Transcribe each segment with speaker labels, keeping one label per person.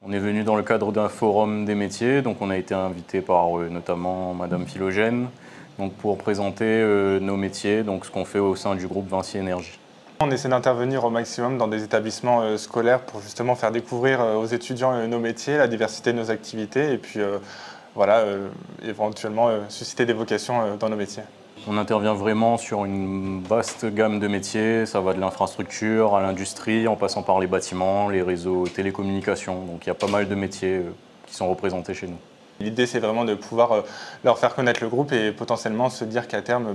Speaker 1: On est venu dans le cadre d'un forum des métiers, donc on a été invité par notamment Madame Philogène donc pour présenter nos métiers, donc ce qu'on fait au sein du groupe Vinci Énergie.
Speaker 2: On essaie d'intervenir au maximum dans des établissements scolaires pour justement faire découvrir aux étudiants nos métiers, la diversité de nos activités et puis voilà, éventuellement susciter des vocations dans nos métiers.
Speaker 1: On intervient vraiment sur une vaste gamme de métiers, ça va de l'infrastructure à l'industrie, en passant par les bâtiments, les réseaux télécommunications. Donc il y a pas mal de métiers qui sont représentés chez nous.
Speaker 2: L'idée, c'est vraiment de pouvoir leur faire connaître le groupe et potentiellement se dire qu'à terme,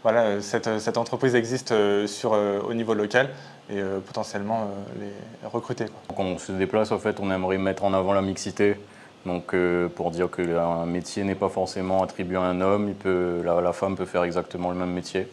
Speaker 2: voilà, cette entreprise existe au niveau local et potentiellement les recruter.
Speaker 1: Quand on se déplace, en fait, on aimerait mettre en avant la mixité. Donc pour dire qu'un métier n'est pas forcément attribué à un homme, la femme peut faire exactement le même métier.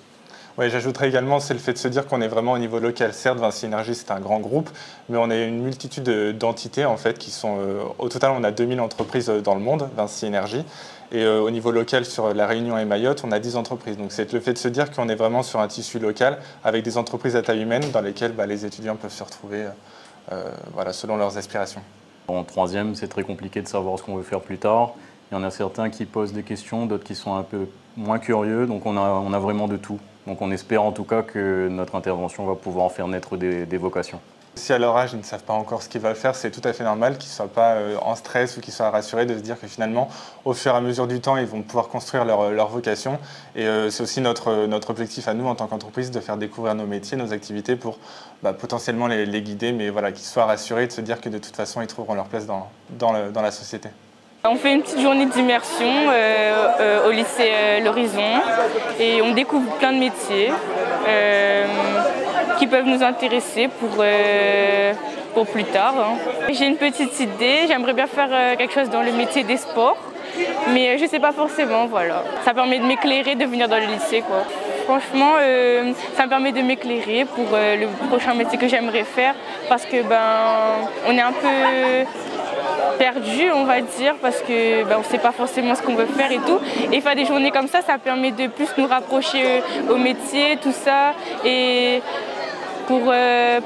Speaker 2: Oui, j'ajouterais également, c'est le fait de se dire qu'on est vraiment au niveau local. Certes, Vinci Énergie, c'est un grand groupe, mais on a une multitude d'entités en fait qui sont... au total, on a 2000 entreprises dans le monde, Vinci Énergie. Et au niveau local, sur La Réunion et Mayotte, on a 10 entreprises. Donc c'est le fait de se dire qu'on est vraiment sur un tissu local avec des entreprises à taille humaine dans lesquelles les étudiants peuvent se retrouver voilà, selon leurs aspirations.
Speaker 1: En troisième, c'est très compliqué de savoir ce qu'on veut faire plus tard. Il y en a certains qui posent des questions, d'autres qui sont un peu moins curieux, donc on a vraiment de tout. Donc on espère en tout cas que notre intervention va pouvoir faire naître des vocations.
Speaker 2: Si à leur âge ils ne savent pas encore ce qu'ils veulent faire, c'est tout à fait normal qu'ils ne soient pas en stress ou qu'ils soient rassurés de se dire que finalement, au fur et à mesure du temps, ils vont pouvoir construire leur vocation. Et c'est aussi notre objectif à nous en tant qu'entreprise de faire découvrir nos métiers, nos activités pour potentiellement les guider, mais voilà, qu'ils soient rassurés de se dire que de toute façon, ils trouveront leur place dans la société.
Speaker 3: On fait une petite journée d'immersion au lycée L'Horizon et on découvre plein de métiers qui peuvent nous intéresser pour plus tard. J'ai une petite idée, j'aimerais bien faire quelque chose dans le métier des sports, mais je ne sais pas forcément, voilà. Ça permet de m'éclairer de venir dans le lycée, quoi. Franchement, ça me permet de m'éclairer pour le prochain métier que j'aimerais faire parce que on est un peu perdu, on va dire, parce que on ne sait pas forcément ce qu'on veut faire et tout. Et faire des journées comme ça permet de plus nous rapprocher au métier, tout ça, et pour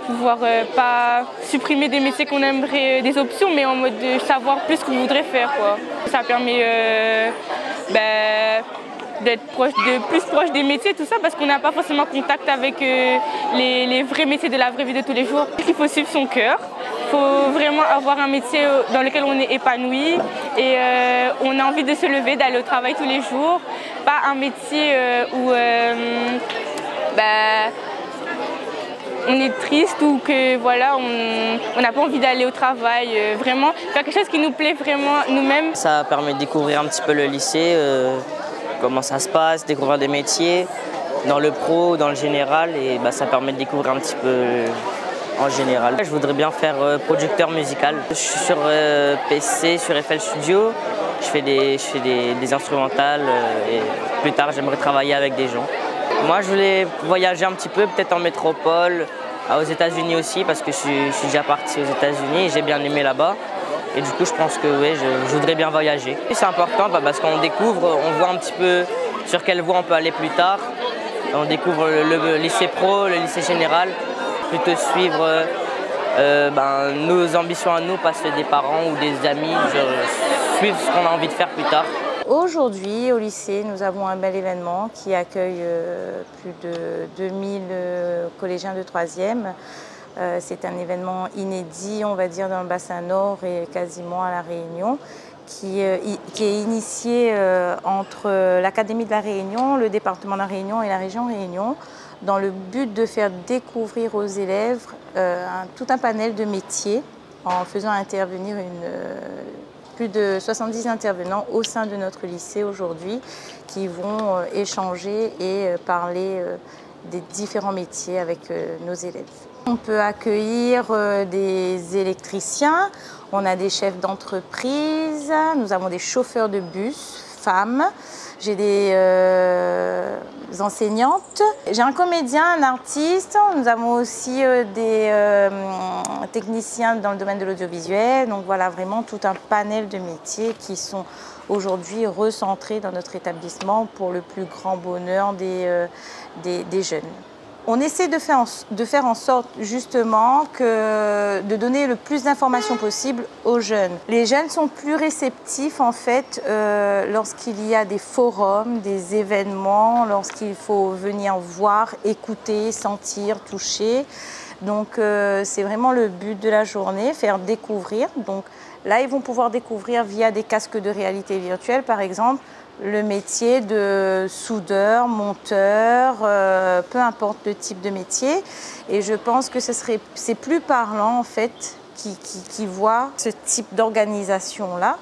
Speaker 3: pouvoir pas supprimer des métiers qu'on aimerait, des options, mais en mode de savoir plus ce qu'on voudrait faire, quoi. Ça permet d'être plus proche des métiers, tout ça, parce qu'on n'a pas forcément contact avec les vrais métiers de la vraie vie de tous les jours. Il faut suivre son cœur. Il faut vraiment avoir un métier dans lequel on est épanoui et on a envie de se lever, d'aller au travail tous les jours. Pas un métier où on est triste ou que voilà, on n'a pas envie d'aller au travail. Vraiment, faire quelque chose qui nous plaît vraiment nous-mêmes.
Speaker 4: Ça permet de découvrir un petit peu le lycée, comment ça se passe, découvrir des métiers dans le pro, dans le général, et ça permet de découvrir un petit peu en général. Je voudrais bien faire producteur musical. Je suis sur PC, sur FL Studio. Je fais des instrumentales et plus tard j'aimerais travailler avec des gens. Moi je voulais voyager un petit peu, peut-être en métropole, aux États-Unis aussi parce que je suis déjà parti aux États-Unis et j'ai bien aimé là-bas. Et du coup je pense que oui, je voudrais bien voyager. C'est important parce qu'on découvre, on voit un petit peu sur quelle voie on peut aller plus tard. On découvre le lycée pro, le lycée général. Plutôt suivre nos ambitions à nous, pas celles des parents ou des amis, suivre ce qu'on a envie de faire plus tard.
Speaker 5: Aujourd'hui, au lycée, nous avons un bel événement qui accueille plus de 2000 collégiens de 3e. C'est un événement inédit, on va dire, dans le bassin nord et quasiment à La Réunion, qui est initié entre l'Académie de La Réunion, le département de La Réunion et la région Réunion, dans le but de faire découvrir aux élèves tout un panel de métiers en faisant intervenir plus de 70 intervenants au sein de notre lycée aujourd'hui qui vont échanger et parler des différents métiers avec nos élèves. On peut accueillir des électriciens, on a des chefs d'entreprise, nous avons des chauffeurs de bus, femmes. J'ai des enseignantes, j'ai un comédien, un artiste, nous avons aussi des techniciens dans le domaine de l'audiovisuel. Donc voilà, vraiment tout un panel de métiers qui sont aujourd'hui recentrés dans notre établissement pour le plus grand bonheur des jeunes. On essaie de faire en sorte justement de donner le plus d'informations possible aux jeunes. Les jeunes sont plus réceptifs en fait lorsqu'il y a des forums, des événements, lorsqu'il faut venir voir, écouter, sentir, toucher. Donc c'est vraiment le but de la journée, faire découvrir. Donc là, ils vont pouvoir découvrir via des casques de réalité virtuelle par exemple, le métier de soudeur, monteur, peu importe le type de métier. Et je pense que c'est plus parlant en fait qui voit ce type d'organisation-là.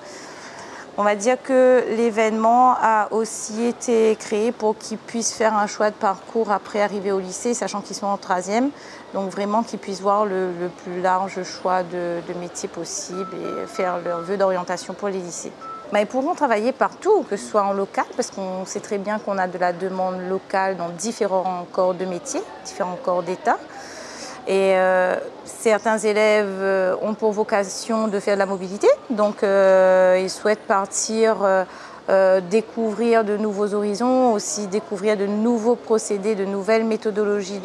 Speaker 5: On va dire que l'événement a aussi été créé pour qu'ils puissent faire un choix de parcours après arriver au lycée, sachant qu'ils sont en 3e. Donc vraiment qu'ils puissent voir le plus large choix de métiers possible et faire leur vœu d'orientation pour les lycées. Ils pourront travailler partout, que ce soit en local, parce qu'on sait très bien qu'on a de la demande locale dans différents corps de métiers, différents corps d'État. Et certains élèves ont pour vocation de faire de la mobilité, donc ils souhaitent partir découvrir de nouveaux horizons, aussi découvrir de nouveaux procédés, de nouvelles méthodologies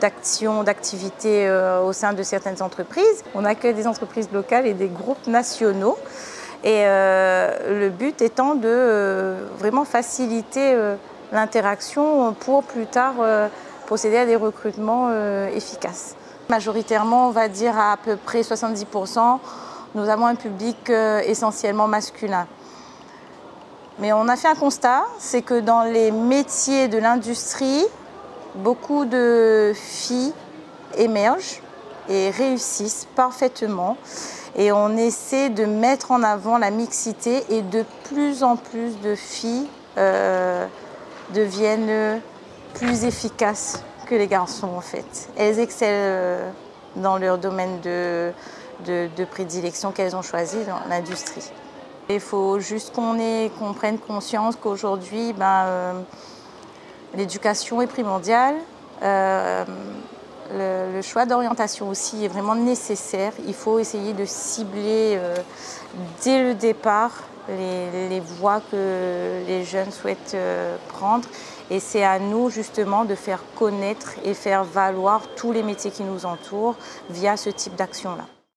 Speaker 5: d'action, d'activité au sein de certaines entreprises. On accueille des entreprises locales et des groupes nationaux. Et le but étant de vraiment faciliter l'interaction pour plus tard procéder à des recrutements efficaces. Majoritairement, on va dire à peu près 70%, nous avons un public essentiellement masculin. Mais on a fait un constat, c'est que dans les métiers de l'industrie, beaucoup de filles émergent et réussissent parfaitement. Et on essaie de mettre en avant la mixité et de plus en plus de filles deviennent plus efficaces que les garçons en fait. Elles excellent dans leur domaine de prédilection qu'elles ont choisi dans l'industrie. Il faut juste qu'on prenne conscience qu'aujourd'hui, l'éducation est primordiale. Le choix d'orientation aussi est vraiment nécessaire. Il faut essayer de cibler dès le départ les voies que les jeunes souhaitent prendre. Et c'est à nous justement de faire connaître et faire valoir tous les métiers qui nous entourent via ce type d'action-là.